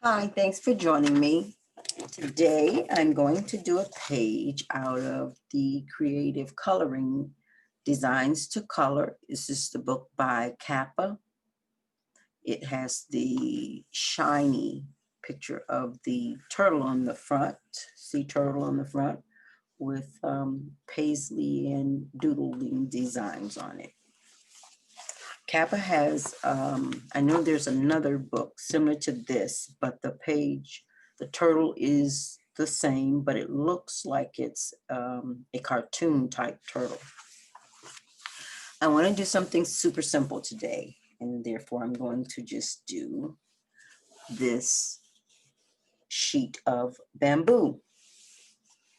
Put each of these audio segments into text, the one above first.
Hi, thanks for joining me. Today, I'm going to do a page out of the Creative Coloring Designs to Color. This is the book by Kappa. It has the shiny picture of the turtle on the front, sea turtle on the front, with paisley and doodling designs on it. Kappa has, I know there's another book similar to this, but the turtle is the same, but it looks like it's a cartoon type turtle. I want to do something super simple today, and therefore I'm going to just do this sheet of bamboo.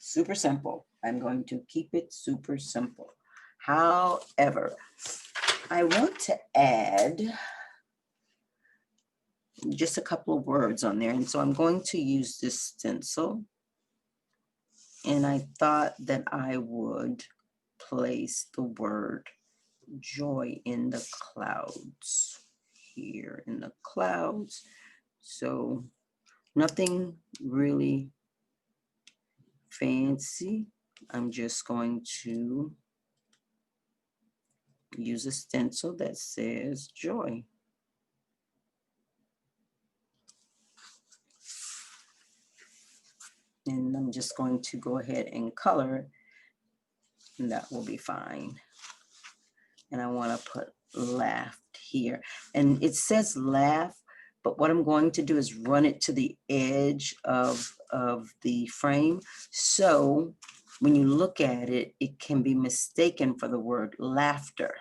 Super simple. I'm going to keep it super simple. However, I want to add just a couple of words on there. And so I'm going to use this stencil. And I thought that I would place the word joy in the clouds, here in the clouds. So nothing really fancy. I'm just going to use a stencil that says joy. And I'm just going to go ahead and color, and that will be fine. And I want to put laughed here. And it says laugh, but what I'm going to do is run it to the edge of the frame. So when you look at it, it can be mistaken for the word laughter.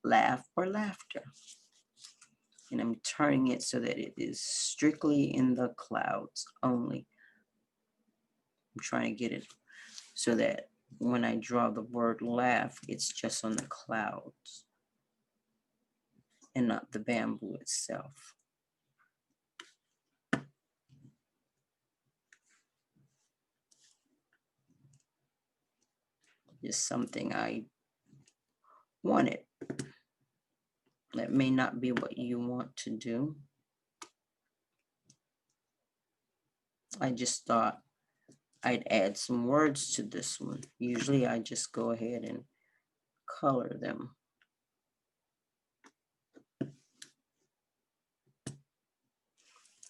Laugh or laughter. And I'm turning it so that it is strictly in the clouds only. I'm trying to get it so that when I draw the word laugh, it's just on the clouds and not the bamboo itself. Just something I wanted. That may not be what you want to do. I just thought I'd add some words to this one. Usually I just go ahead and color them.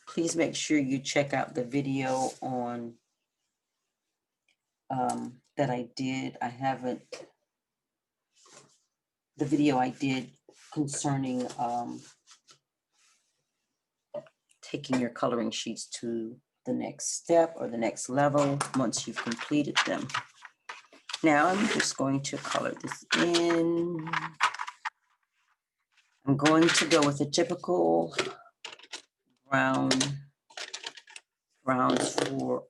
Please make sure you check out the video on that I did. The video I did concerning taking your coloring sheets to the next step or the next level once you've completed them. Now I'm just going to color this in. I'm going to go with a typical browns for,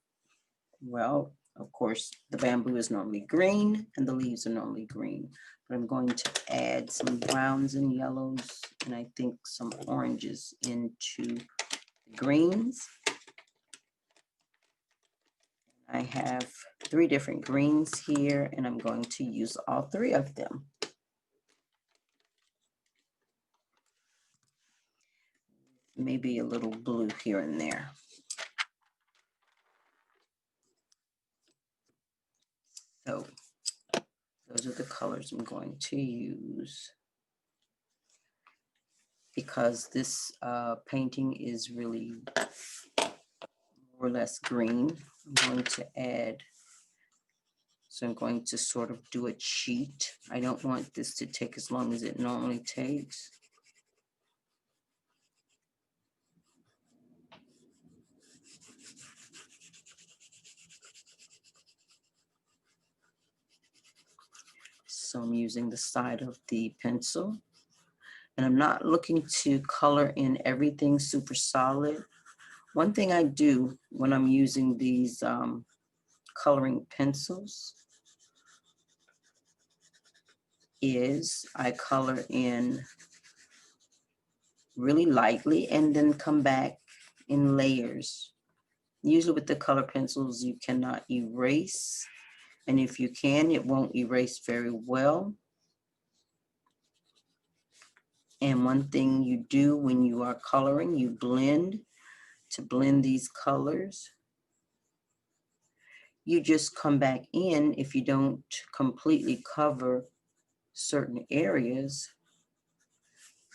well, of course, the bamboo is normally green and the leaves are normally green, but I'm going to add some browns and yellows and I think some oranges into the greens. I have 3 different greens here and I'm going to use all 3 of them. Maybe a little blue here and there. So those are the colors I'm going to use. Because this painting is really more or less green, I'm going to add, so I'm going to sort of do a cheat. I don't want this to take as long as it normally takes. So I'm using the side of the pencil. And I'm not looking to color in everything super solid. One thing I do when I'm using these coloring pencils is I color in really lightly and then come back in layers. Usually with the color pencils, you cannot erase. And if you can, it won't erase very well. And one thing you do when you are coloring, you blend. to blend these colors. You just come back in if you don't completely cover certain areas.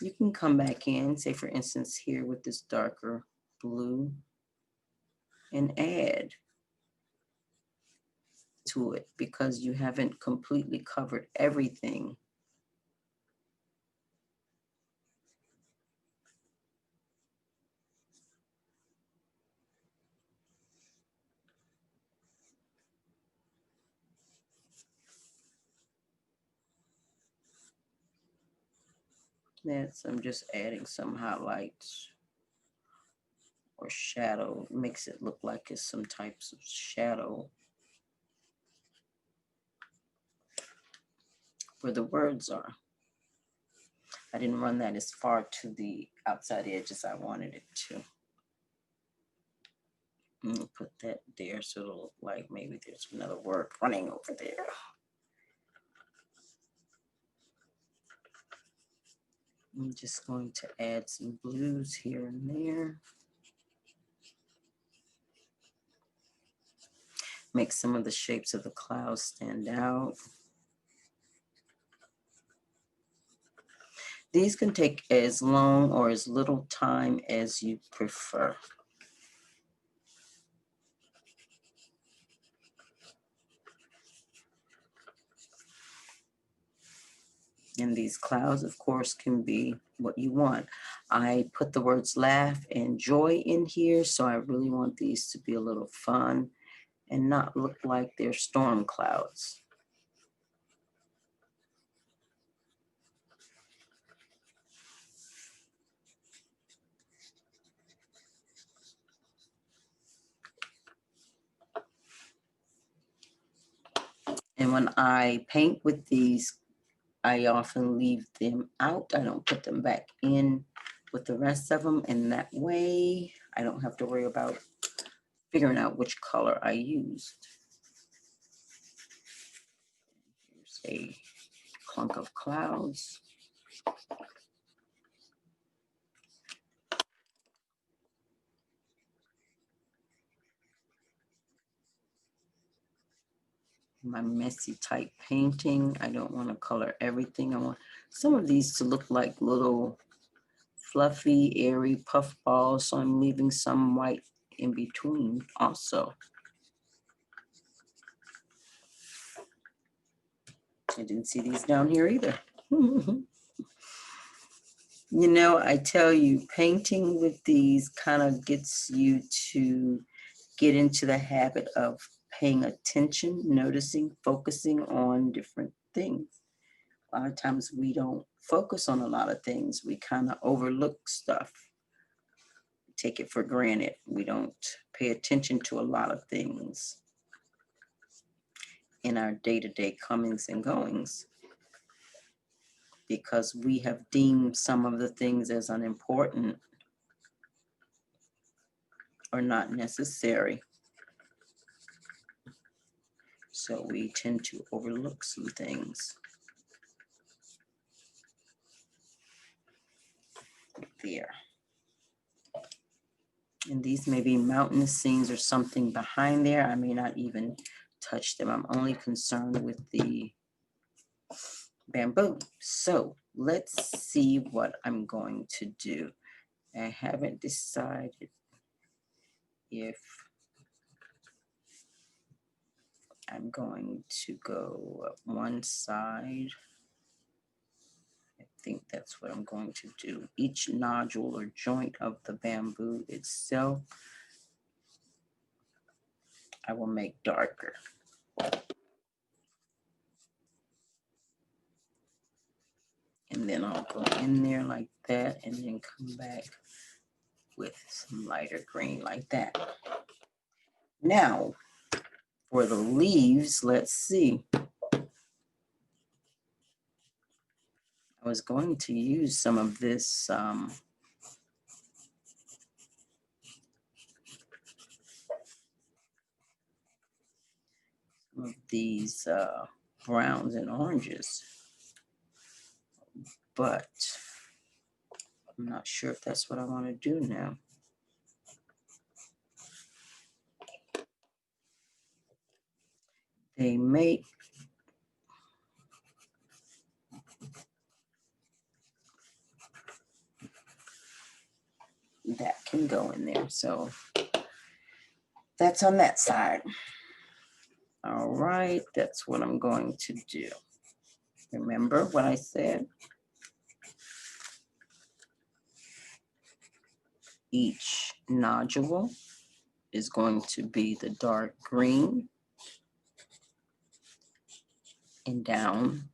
You can come back in, say for instance here with this darker blue, and add to it because you haven't completely covered everything. I'm just adding some highlights or shadow, makes it look like it's some types of shadow where the words are. I didn't run that as far to the outside edge as I wanted it to. Put that there so it'll look like maybe there's another word running over there. I'm just going to add some blues here and there. Make some of the shapes of the clouds stand out. These can take as long or as little time as you prefer. And these clouds, of course, can be what you want. I put the words laugh and joy in here, so I really want these to be a little fun and not look like they're storm clouds. And when I paint with these, I often leave them out. I don't put them back in with the rest of them, and that way I don't have to worry about figuring out which color I used. Here's a clunk of clouds. My messy type painting. I don't want to color everything. I want some of these to look like little fluffy, airy puff balls, so I'm leaving some white in between also. I didn't see these down here either. You know, I tell you, painting with these kind of gets you to get into the habit of paying attention, noticing, focusing on different things. A lot of times we don't focus on a lot of things. We kind of overlook stuff, take it for granted. We don't pay attention to a lot of things in our day-to-day comings and goings because we have deemed some of the things as unimportant or not necessary. So we tend to overlook some things. There. And these may be mountainous scenes or something behind there. I may not even touch them. I'm only concerned with the bamboo. So let's see what I'm going to do. I haven't decided if I'm going to go up one side. I think that's what I'm going to do. Each nodule or joint of the bamboo itself, I will make darker. And then I'll go in there like that and then come back with some lighter green like that. Now, for the leaves, let's see. I was going to use some of this of these browns and oranges, but I'm not sure if that's what I want to do now. they make. That can go in there. So that's on that side. All right, that's what I'm going to do. Remember what I said? Each nodule is going to be the dark green, and down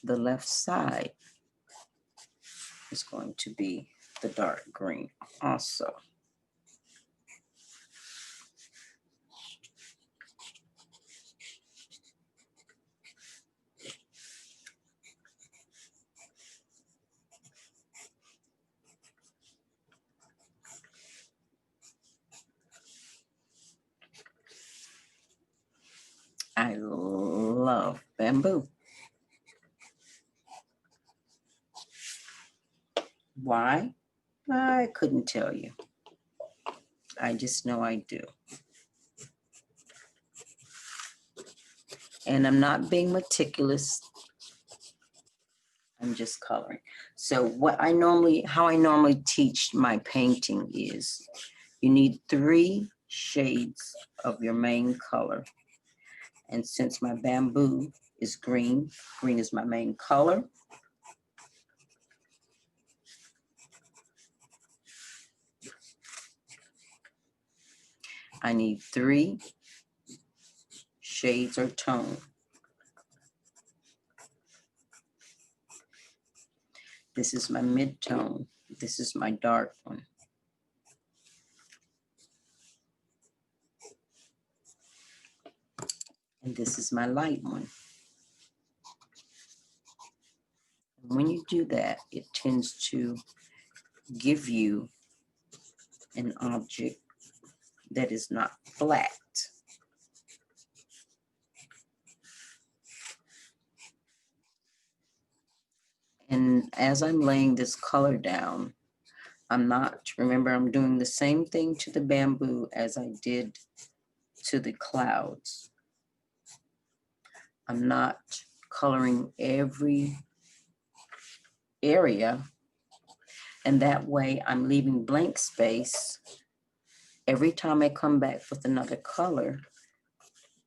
the left side is going to be the dark green also. I love bamboo. Why? I couldn't tell you. I just know I do. And I'm not being meticulous. I'm just coloring. So how I normally teach my painting is you need 3 shades of your main color. And since my bamboo is green, green is my main color. I need 3 shades or tone. This is my mid-tone. This is my dark one. And this is my light one. When you do that, it tends to give you an object that is not flat. And as I'm laying this color down, remember, I'm doing the same thing to the bamboo as I did to the clouds. I'm not coloring every area, and that way I'm leaving blank space. Every time I come back with another color,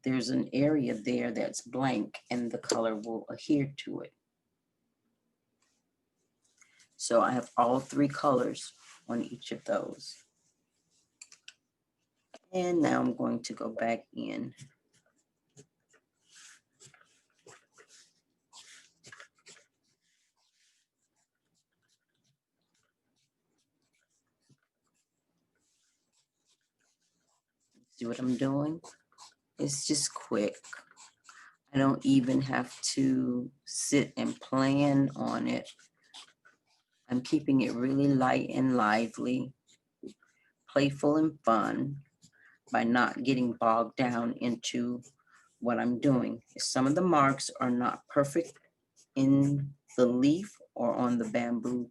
there's an area there that's blank and the color will adhere to it. So I have all 3 colors on each of those. And now I'm going to go back in. See what I'm doing? It's just quick. I don't even have to sit and plan on it. I'm keeping it really light and lively, playful and fun by not getting bogged down into what I'm doing. Some of the marks are not perfect in the leaf or on the bamboo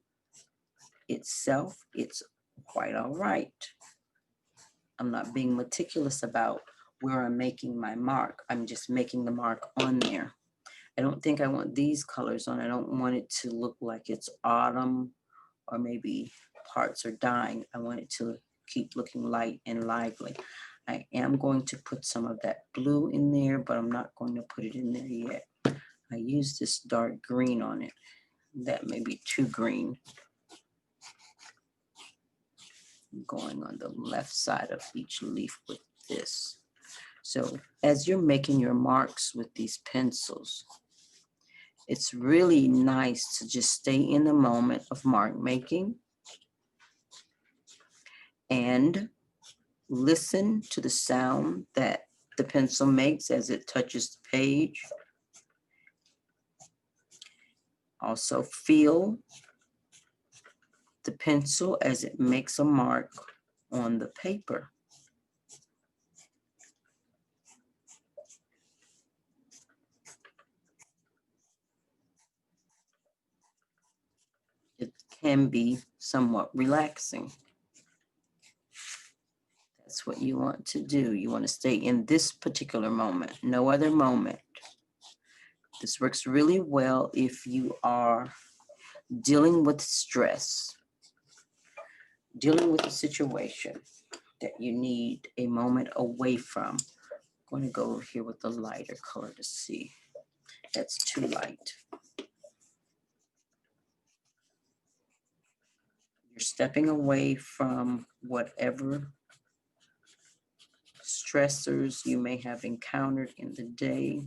itself. It's quite all right. I'm not being meticulous about where I'm making my mark. I'm just making the mark on there. I don't think I want these colors on. I don't want it to look like it's autumn or maybe parts are dying. I want it to keep looking light and lively. I am going to put some of that blue in there, but I'm not going to put it in there yet. I use this dark green on it. That may be too green. I'm going on the left side of each leaf with this. So as you're making your marks with these pencils, it's really nice to just stay in the moment of mark making and listen to the sound that the pencil makes as it touches the page. Also feel the pencil as it makes a mark on the paper. It can be somewhat relaxing. That's what you want to do. You want to stay in this particular moment, no other moment. This works really well if you are dealing with stress, dealing with a situation that you need a moment away from. I'm going to go over here with the lighter color to see. That's too light. You're stepping away from whatever stressors you may have encountered in the day.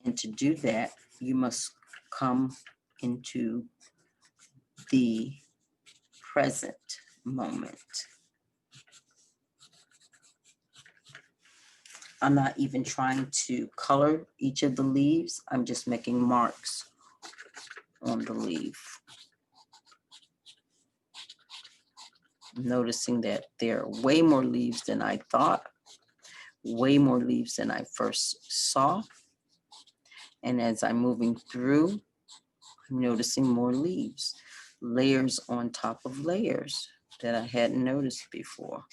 And to do that, you must come into the present moment. I'm not even trying to color each of the leaves. I'm just making marks on the leaf. Noticing that there are way more leaves than I thought, way more leaves than I first saw. And as I'm moving through, I'm noticing more leaves, layers on top of layers that I hadn't noticed before.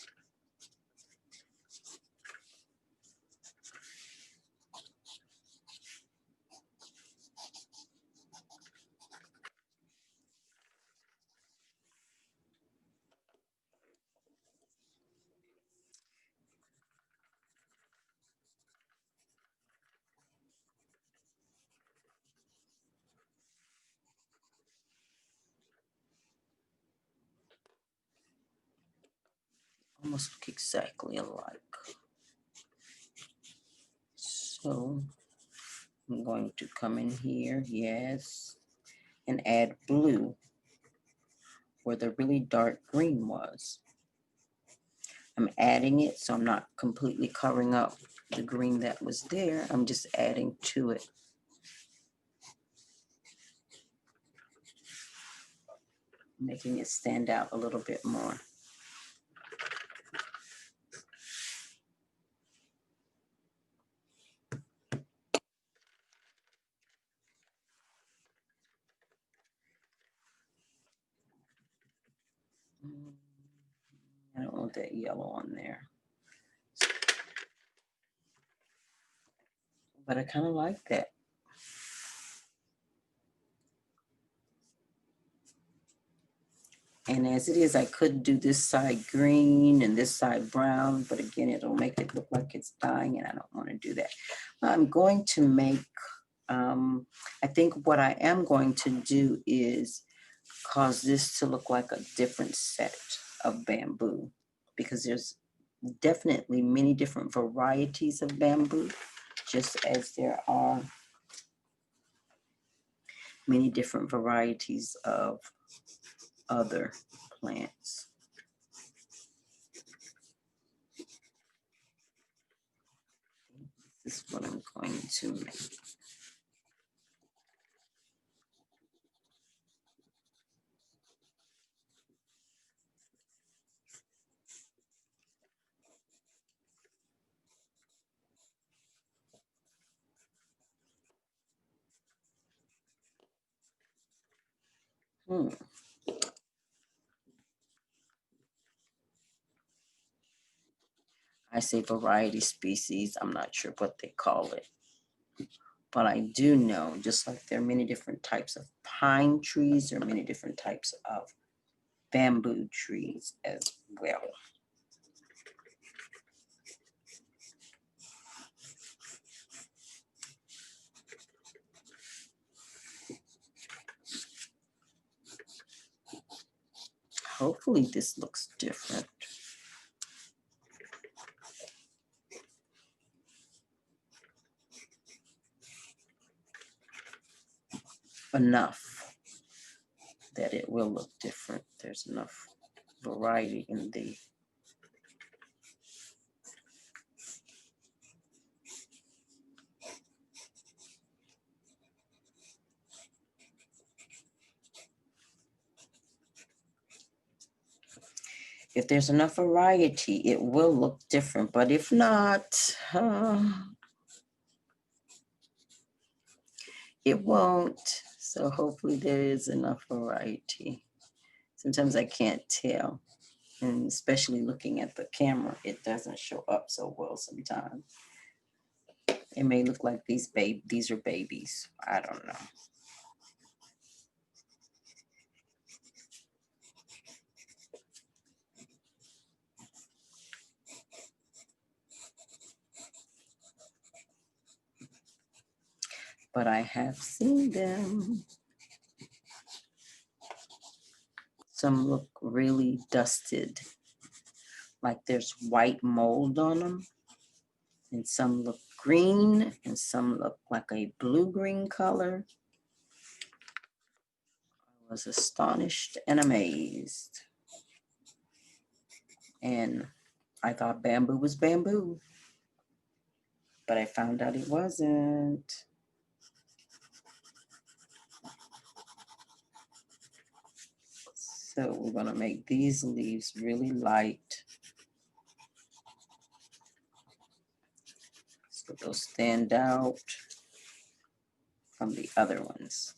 Almost look exactly alike. So I'm going to come in here, yes, and add blue where the really dark green was. I'm adding it, so I'm not completely covering up the green that was there. I'm just adding to it. Making it stand out a little bit more. I don't want that yellow on there. But I kind of like that. And as it is, I could do this side green and this side brown, but again, it'll make it look like it's dying, and I don't want to do that. I'm going to make, I think what I am going to do is cause this to look like a different set of bamboo, because there's definitely many different varieties of bamboo, just as there are many different varieties of other plants. This is what I'm going to make. I say variety species. I'm not sure what they call it. But I do know, just like there are many different types of pine trees, there are many different types of bamboo trees as well. Hopefully this looks different. Enough that it will look different. There's enough variety in the If there's enough variety, it will look different, but if not, it won't. So hopefully there is enough variety. Sometimes I can't tell, and especially looking at the camera, it doesn't show up so well sometimes. It may look like these are babies. I don't know. But I have seen them. Some look really dusted, like there's white mold on them. And some look green, and some look like a blue-green color. I was astonished and amazed. And I thought bamboo was bamboo, but I found out it wasn't. So we're gonna make these leaves really light, so they'll stand out from the other ones.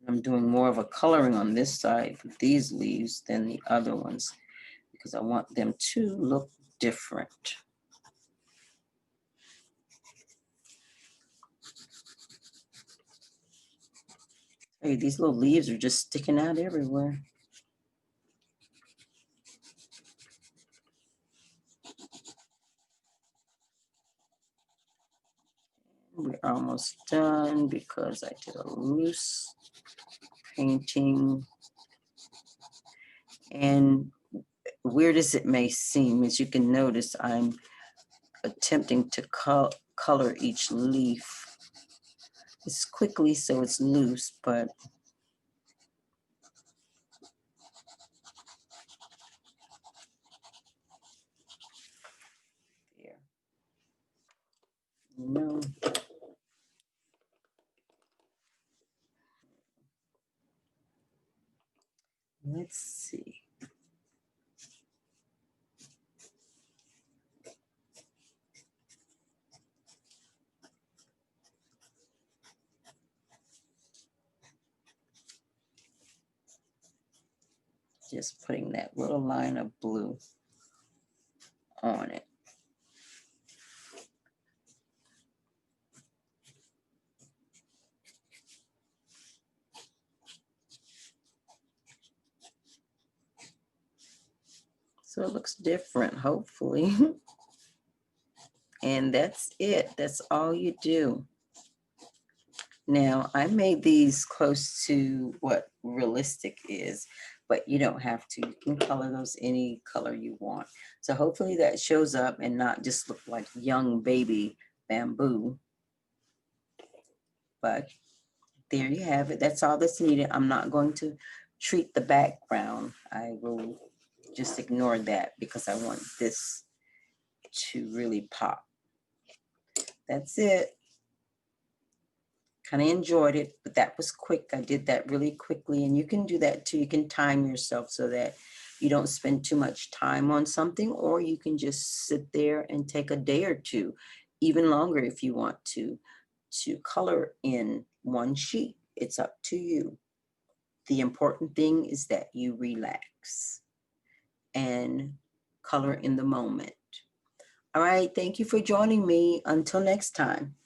I'm doing more of a coloring on this side for these leaves than the other ones because I want them to look different. Hey, these little leaves are just sticking out everywhere. We're almost done because I did a loose painting. And weird as it may seem, as you can notice, I'm attempting to color each leaf. It's quickly so it's loose, but there. No. Let's see. Just putting that little line of blue on it. So it looks different, hopefully. And that's it. That's all you do. Now, I made these close to what realistic is, but you don't have to. You can color those any color you want. So hopefully that shows up and not just look like young baby bamboo. But there you have it. That's all that's needed. I'm not going to treat the background. I will just ignore that because I want this to really pop. That's it. Kind of enjoyed it, but that was quick. I did that really quickly, and you can do that too. You can time yourself so that you don't spend too much time on something, or you can just sit there and take a day or two, even longer if you want to color in one sheet. It's up to you. The important thing is that you relax and color in the moment. All right, thank you for joining me. Until next time.